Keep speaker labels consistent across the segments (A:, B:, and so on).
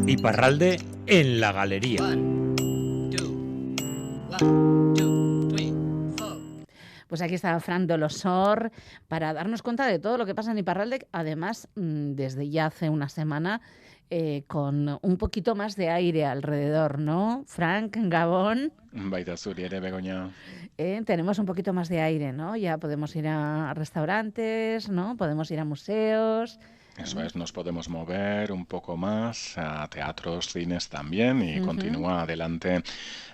A: Iparralde en la galería.
B: Pues aquí está Fran Dolosor para darnos cuenta de todo lo que pasa en Iparralde, además desde ya hace una semana con un poquito más de aire alrededor, ¿no? Frank, Gabón.
C: Baita zuri ere, Begoña.
B: Tenemos un poquito más de aire, ¿no? Ya podemos ir a restaurantes, ¿no? Podemos ir a museos.
C: Eso es, nos podemos mover un poco más a teatros, cines también y continúa adelante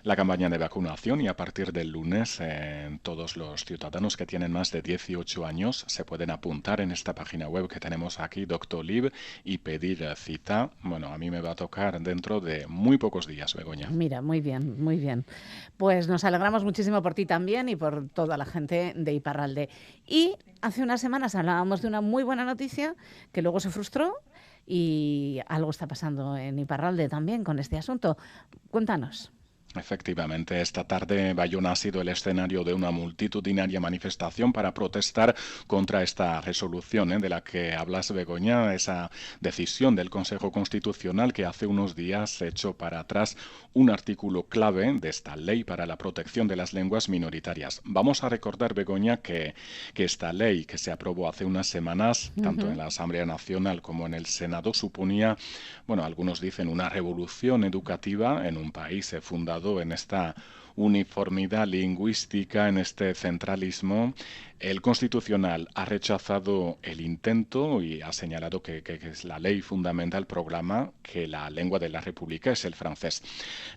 C: la campaña de vacunación y a partir del lunes todos los ciudadanos que tienen más de 18 años se pueden apuntar en esta página web que tenemos aquí, Doctolib, y pedir cita. Bueno, a mí me va a tocar dentro de muy pocos días, Begoña.
B: Mira, muy bien, muy bien. Pues nos alegramos muchísimo por ti también y por toda la gente de Iparralde. Y hace unas semanas hablábamos de una muy buena noticia que luego se frustró y algo está pasando en Iparralde también con este asunto. Cuéntanos.
C: Efectivamente, esta tarde Bayona ha sido el escenario de una multitudinaria manifestación para protestar contra esta resolución de la que hablas, Begoña, esa decisión del Consejo Constitucional que hace unos días echó para atrás un artículo clave de esta ley para la protección de las lenguas minoritarias. Vamos a recordar, Begoña, que esta ley que se aprobó hace unas semanas, tanto en la Asamblea Nacional como en el Senado, suponía, bueno, algunos dicen una revolución educativa en un país fundado en esta uniformidad lingüística, en este centralismo. El Constitucional ha rechazado el intento y ha señalado que es la ley fundamental proclama que la lengua de la República es el francés.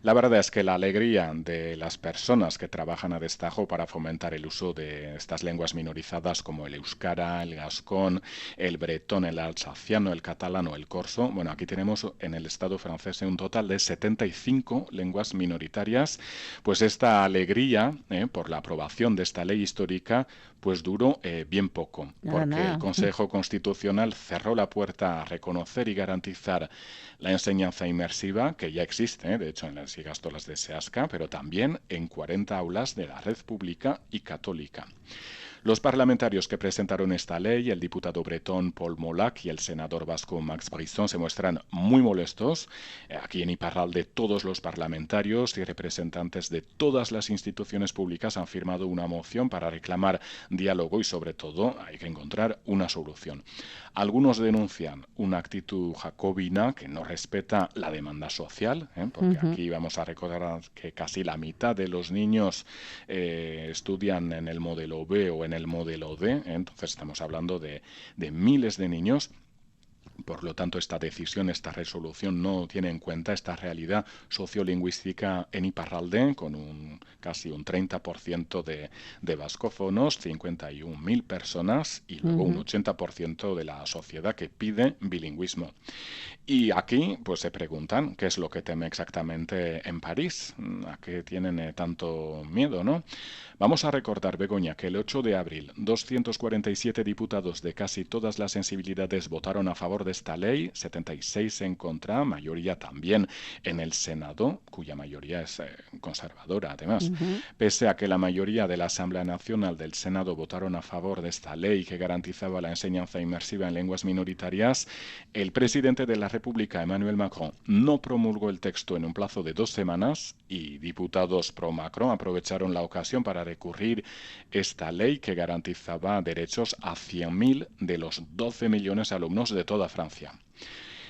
C: La verdad es que la alegría de las personas que trabajan a destajo para fomentar el uso de estas lenguas minorizadas como el euskara, el gascón, el bretón, el alsaciano, el catalán o el corso. Bueno, aquí tenemos en el Estado francés un total de 75 lenguas minoritarias. Pues esta alegría por la aprobación de esta ley histórica pues duró bien poco, porque el Consejo Constitucional cerró la puerta a reconocer y garantizar la enseñanza inmersiva, que ya existe, de hecho en las Ikastolas de Seasca, pero también en 40 aulas de la red pública y católica. Los parlamentarios que presentaron esta ley, el diputado bretón Paul Molac y el senador vasco Max Brisson, se muestran muy molestos. Aquí en Iparralde todos los parlamentarios y representantes de todas las instituciones públicas han firmado una moción para reclamar diálogo y sobre todo hay que encontrar una solución. Algunos denuncian una actitud jacobina que no respeta la demanda social, porque aquí vamos a recordar que casi la mitad de los niños estudian en el modelo B o en el modelo D, entonces estamos hablando de miles de niños. Por lo tanto, esta decisión, esta resolución no tiene en cuenta esta realidad sociolingüística en Iparralde, con casi un 30% de vascófonos, 51.000 personas y luego un 80% de la sociedad que pide bilingüismo. Y aquí pues se preguntan qué es lo que teme exactamente en París, a qué tienen tanto miedo, ¿no? Vamos a recordar, Begoña, que el 8 de abril 247 diputados de casi todas las sensibilidades votaron a favor de esta ley, 76 en contra, mayoría también en el Senado, cuya mayoría es conservadora además. Pese a que la mayoría de la Asamblea Nacional del Senado votaron a favor de esta ley que garantizaba la enseñanza inmersiva en lenguas minoritarias, el presidente de la República, Emmanuel Macron, no promulgó el texto en un plazo de 2 semanas y diputados pro Macron aprovecharon la ocasión para recurrir esta ley que garantizaba derechos a 100.000 de los 12 millones de alumnos de toda Francia.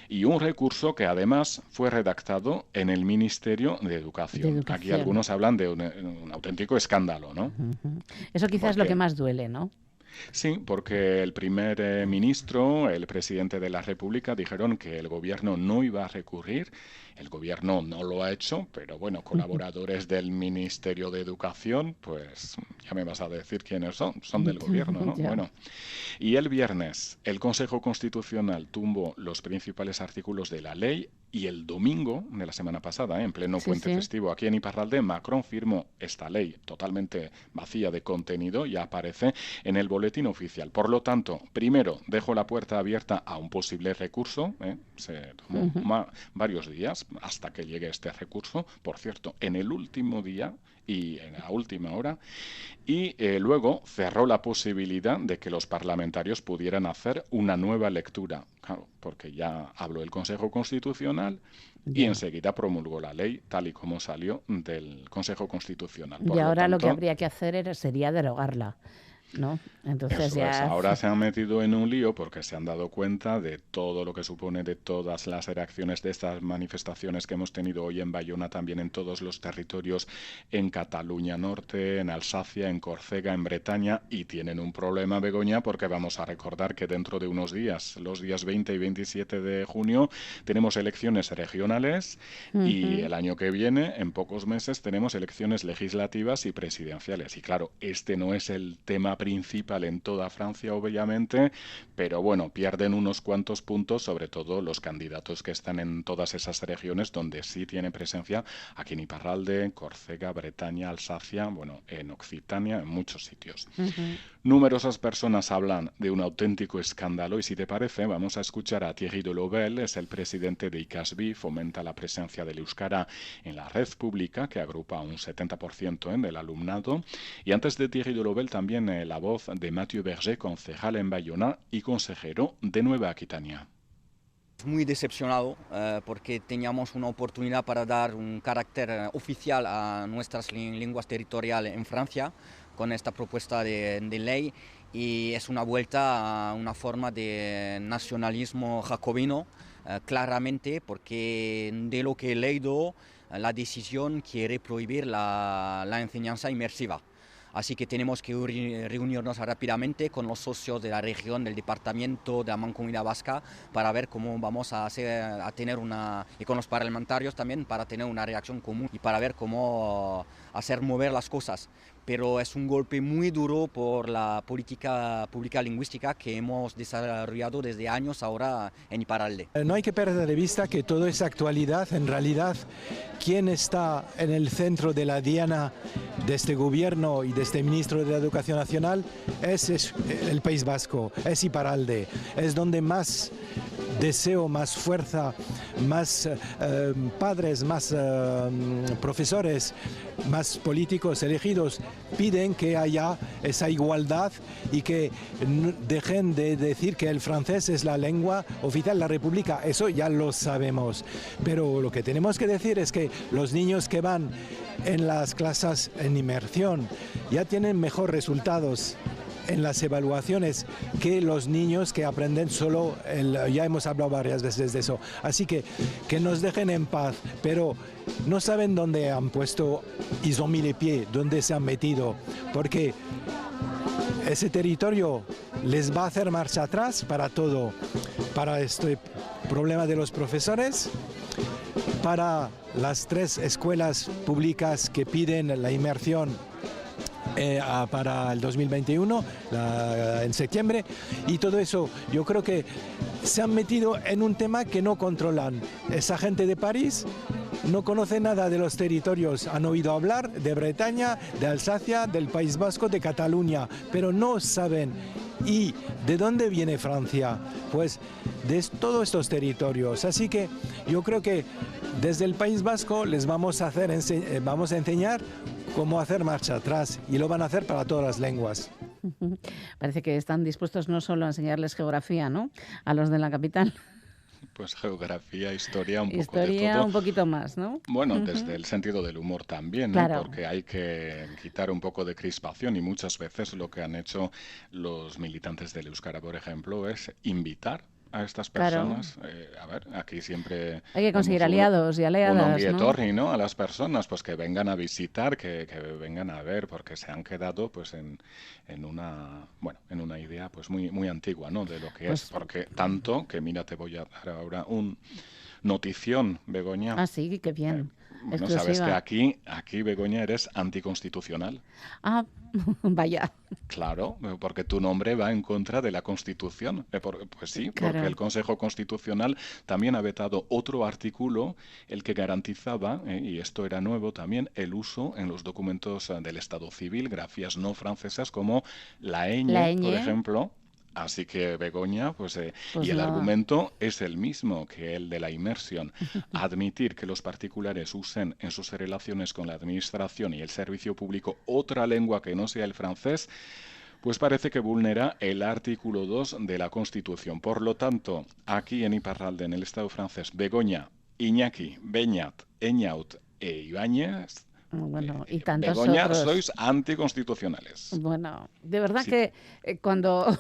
C: Y un recurso que además fue redactado en el Ministerio de Educación. Aquí algunos hablan de un auténtico escándalo, ¿no?
B: Eso quizás es lo que más duele, ¿no?
C: Sí, porque el primer ministro, el presidente de la República, dijeron que el gobierno no iba a recurrir. El gobierno no lo ha hecho, pero bueno, colaboradores del Ministerio de Educación, pues ya me vas a decir quiénes son. Son del gobierno, ¿no? Bueno, y el viernes el Consejo Constitucional tumbó los principales artículos de la ley y el domingo de la semana pasada, en pleno puente festivo aquí en Iparralde, Macron firmó esta ley totalmente vacía de contenido y aparece en el boletín oficial. Por lo tanto, primero dejo la puerta abierta a un posible recurso, se tomó varios días hasta que llegue este recurso. Por cierto, en el último día y en la última hora, y luego cerró la posibilidad de que los parlamentarios pudieran hacer una nueva lectura, claro, porque ya habló el Consejo Constitucional y enseguida promulgó la ley tal y como salió del Consejo Constitucional.
B: Y ahora lo que habría que hacer sería derogarla, ¿no? Entonces
C: Ahora se han metido en un lío porque se han dado cuenta de todo lo que supone, de todas las reacciones de estas manifestaciones que hemos tenido hoy en Bayona, también en todos los territorios, en Cataluña Norte, en Alsacia, en Córcega, en Bretaña, y tienen un problema, Begoña, porque vamos a recordar que dentro de unos días, los días 20 y 27 de junio, tenemos elecciones regionales y el año que viene, en pocos meses, tenemos elecciones legislativas y presidenciales. Y claro, este no es el tema principal en toda Francia, obviamente, pero bueno, pierden unos cuantos puntos, sobre todo los candidatos que están en todas esas regiones donde sí tiene presencia, aquí en Iparralde, Córcega, Bretaña, Alsacia, bueno, en Occitania, en muchos sitios. Numerosas personas hablan de un auténtico escándalo y si te parece, vamos a escuchar a Thierry Delobel, es el presidente de ICASBI, fomenta la presencia del euskara en la red pública, que agrupa un 70% del alumnado. Y antes de Thierry Delobel, también la voz de Mathieu Berger, concejal en Bayona y consejero de Nueva Aquitania.
D: Muy decepcionado porque teníamos una oportunidad para dar un carácter oficial a nuestras lenguas territoriales en Francia con esta propuesta de ley, y es una vuelta a una forma de nacionalismo jacobino, claramente, porque de lo que he leído, la decisión quiere prohibir la enseñanza inmersiva. Así que tenemos que reunirnos rápidamente con los socios de la región, del departamento, de la Mancomunidad Vasca, para ver cómo vamos a tener y con los parlamentarios también, para tener una reacción común y para ver cómo hacer mover las cosas. Pero es un golpe muy duro por la política pública lingüística que hemos desarrollado desde años ahora en Iparralde.
E: No hay que perder de vista que todo es actualidad. En realidad, quien está en el centro de la diana de este gobierno y de este ministro de la Educación Nacional es el País Vasco, es Iparralde, es donde más deseo, más fuerza, más padres, más profesores, más políticos elegidos piden que haya esa igualdad y que dejen de decir que el francés es la lengua oficial de la República. Eso ya lo sabemos. Pero lo que tenemos que decir es que los niños que van en las clases en inmersión ya tienen mejores resultados en las evaluaciones que los niños que aprenden solo, ya hemos hablado varias veces de eso. Así que nos dejen en paz, pero no saben dónde han puesto, ils ont mis les pieds, dónde se han metido, porque ese territorio les va a hacer marcha atrás para todo, para este problema de los profesores, para las 3 escuelas públicas que piden la inmersión para el 2021, en septiembre, y todo eso. Yo creo que se han metido en un tema que no controlan. Esa gente de París no conoce nada de los territorios. Han oído hablar de Bretaña, de Alsacia, del País Vasco, de Cataluña, pero no saben. ¿Y de dónde viene Francia? Pues de todos estos territorios. Así que yo creo que desde el País Vasco les vamos a enseñar cómo hacer marcha atrás, y lo van a hacer para todas las lenguas.
B: Parece que están dispuestos no solo a enseñarles geografía, ¿no?, a los de la capital.
C: Pues geografía, historia, un poco de todo.
B: Historia un poquito más, ¿no?
C: Bueno, desde el sentido del humor también, ¿no?
B: Claro.
C: Porque hay que quitar un poco de crispación, y muchas veces lo que han hecho los militantes del euskara, por ejemplo, es invitar a estas personas.
B: Claro.
C: A ver, aquí siempre
B: hay que conseguir aliados y aliadas,
C: un onguietorri, ¿no? A las personas, pues que vengan a visitar, que vengan a ver, porque se han quedado pues en una idea pues muy antigua, ¿no?, de lo que es, porque tanto que, mira, te voy a dar ahora un notición, Begoña.
B: Ah, sí, qué bien.
C: Bueno, sabes que aquí, Begoña, eres anticonstitucional.
B: Ah, vaya.
C: Claro, porque tu nombre va en contra de la Constitución. Pues sí,
B: claro.
C: Porque el Consejo Constitucional también ha vetado otro artículo, el que garantizaba, y esto era nuevo también, el uso en los documentos del Estado Civil, grafías no francesas como la ñ, por ejemplo, Así que Begoña,
B: Pues
C: y el
B: nada.
C: argumento es el mismo que el de la inmersión. Admitir que los particulares usen en sus relaciones con la administración y el servicio público otra lengua que no sea el francés, pues parece que vulnera el artículo 2 de la Constitución. Por lo tanto, aquí en Iparralde, en el Estado francés, Begoña, Iñaki, Beñat, Eñaut e Ibáñez,
B: Bueno, y tantos
C: Begoña,
B: otros.
C: sois anticonstitucionales.
B: Bueno, de verdad
C: Sí,
B: que cuando,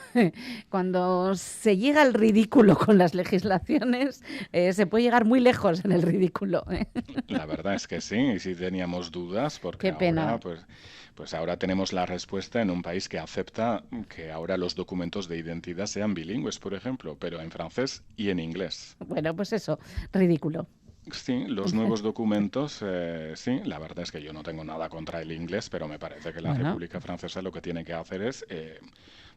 B: cuando se llega al ridículo con las legislaciones, se puede llegar muy lejos en el ridículo, ¿eh?
C: la verdad es que sí, y sí teníamos dudas, porque
B: Qué pena.
C: ahora, pues ahora tenemos la respuesta en un país que acepta que ahora los documentos de identidad sean bilingües, por ejemplo, pero en francés y en inglés.
B: Bueno, pues eso, ridículo.
C: Sí, los nuevos documentos, sí, la verdad es que yo no tengo nada contra el inglés, pero me parece que la
B: Bueno,
C: República Francesa lo que tiene que hacer es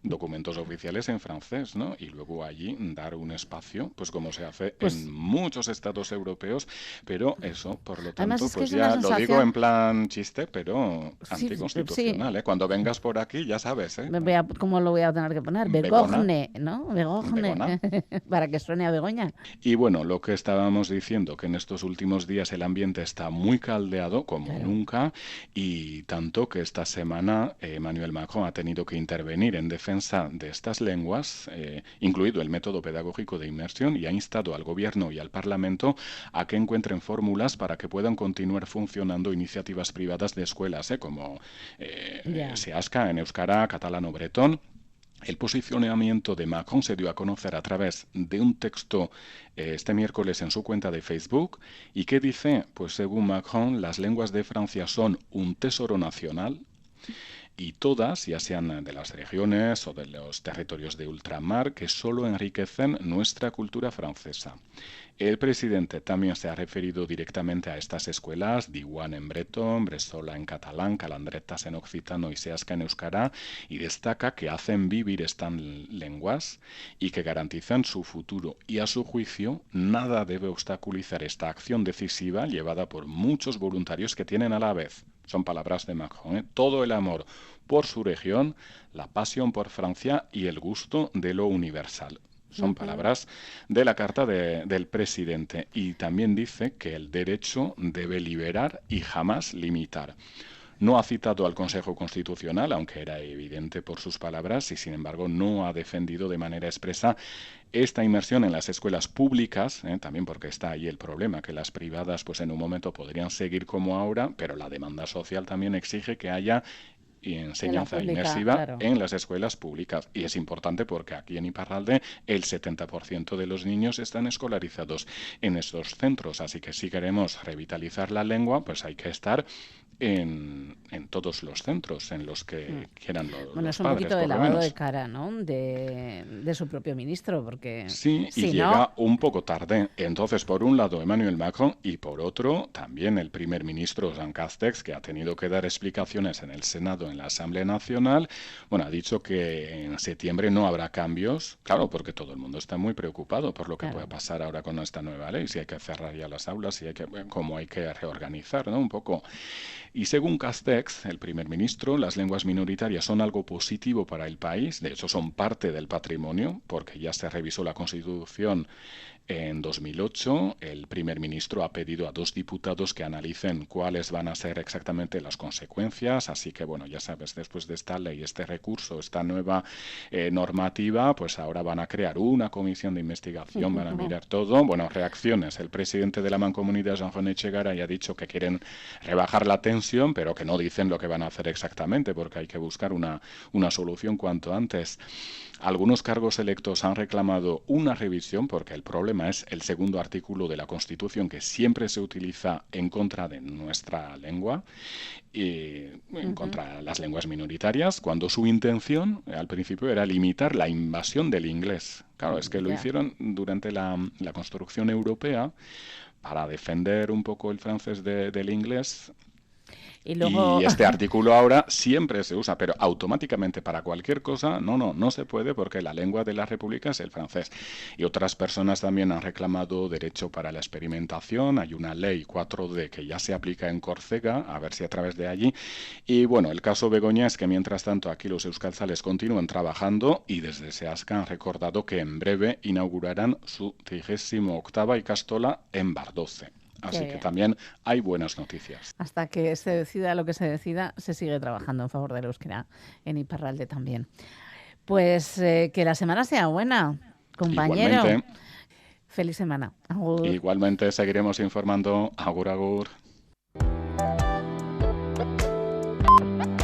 C: documentos oficiales en francés, ¿no? Y luego allí dar un espacio, pues como se hace
B: pues
C: en muchos estados europeos, pero eso, por lo
B: además
C: tanto,
B: es que
C: pues
B: es una
C: ya lo digo en
B: sensación,
C: plan chiste, pero
B: sí, sí,
C: anticonstitucional, ¿eh? Cuando vengas por aquí, ya sabes, ¿eh?
B: ¿cómo lo voy a tener que poner?
C: Begona,
B: Begogne, ¿no? Begogne,
C: Begona.
B: para que suene a Begoña.
C: Y bueno, lo que estábamos diciendo, que en estos últimos días el ambiente está muy caldeado, como
B: Claro.
C: nunca, y tanto que esta semana Emmanuel Macron ha tenido que intervenir en defensa de estas lenguas, incluido el método pedagógico de inmersión, y ha instado al Gobierno y al Parlamento a que encuentren fórmulas para que puedan continuar funcionando iniciativas privadas de escuelas, como
B: Ya.
C: SEASCA en euskara, catalán o bretón. El posicionamiento de Macron se dio a conocer a través de un texto este miércoles en su cuenta de Facebook. ¿Y qué dice? Pues según Macron, las lenguas de Francia son un tesoro nacional y todas, ya sean de las regiones o de los territorios de ultramar, que solo enriquecen nuestra cultura francesa. El presidente también se ha referido directamente a estas escuelas, Diwan en bretón, Bressola en catalán, Calandretas en occitano y Seasca en euskara, y destaca que hacen vivir estas lenguas y que garantizan su futuro. Y a su juicio, nada debe obstaculizar esta acción decisiva llevada por muchos voluntarios que tienen a la vez, son palabras de Macron, todo el amor por su región, la pasión por Francia y el gusto de lo universal. Son
B: Ujú.
C: palabras de la carta del presidente. Y también dice que el derecho debe liberar y jamás limitar. No ha citado al Consejo Constitucional, aunque era evidente por sus palabras, y sin embargo no ha defendido de manera expresa esta inmersión en las escuelas públicas, también porque está ahí el problema, que las privadas pues en un momento podrían seguir como ahora, pero la demanda social también exige que haya y
B: En la
C: enseñanza
B: pública,
C: inmersiva
B: claro.
C: en las escuelas públicas. Y es importante porque aquí en Iparralde el 70% de los niños están escolarizados en estos centros. Así que si queremos revitalizar la lengua, pues hay que estar en todos los centros en los
B: Mm.
C: que quieran
B: Bueno, es
C: los
B: un
C: padres,
B: poquito de
C: por lo
B: lavado de
C: menos.
B: cara, ¿no? De su propio ministro, porque
C: Sí, y
B: si no,
C: llega un poco tarde. Entonces, por un lado, Emmanuel Macron y por otro, también el primer ministro Jean Castex, que ha tenido que dar explicaciones en el Senado, en la Asamblea Nacional. Bueno, ha dicho que en septiembre no habrá cambios, claro, porque todo el mundo está muy preocupado por lo que puede
B: claro.
C: pasar ahora con esta nueva ley, si hay que cerrar ya las aulas, si hay que, cómo hay que reorganizar, ¿no? Un poco. Y según Castex, el primer ministro, las lenguas minoritarias son algo positivo para el país, de hecho son parte del patrimonio, porque ya se revisó la Constitución en 2008. El primer ministro ha pedido a 2 diputados que analicen cuáles van a ser exactamente las consecuencias, así que bueno, ya sabes, después de esta ley, este recurso, esta nueva normativa, pues ahora van a crear una comisión de investigación, van a mirar todo. Bueno, reacciones. El presidente de la Mancomunidad, Jean-René Echegaray, ha dicho que quieren rebajar la tensión, pero que no dicen lo que van a hacer exactamente, porque hay que buscar una solución cuanto antes. Algunos cargos electos han reclamado una revisión porque el problema es el segundo artículo de la Constitución que siempre se utiliza en contra de nuestra lengua y en contra de las lenguas minoritarias, cuando su intención al principio era limitar la invasión del inglés. Claro, es que lo
B: Ya.
C: hicieron durante la construcción europea para defender un poco el francés del inglés.
B: Y luego...
C: Y este artículo ahora siempre se usa, pero automáticamente para cualquier cosa, no se puede porque la lengua de la República es el francés. Y otras personas también han reclamado derecho para la experimentación. Hay una ley 4D que ya se aplica en Córcega, a ver si a través de allí. Y bueno, el caso Begoña es que mientras tanto aquí los euskaltzales continúan trabajando y desde Seasca han recordado que en breve inaugurarán su 38ª ikastola en Bardoce. Así que también hay buenas noticias.
B: Hasta que se decida lo que se decida, se sigue trabajando en favor del euskera en Iparralde también. Pues que la semana sea buena, compañero.
C: Igualmente.
B: Feliz semana. Agur.
C: Igualmente seguiremos informando. Agur, agur.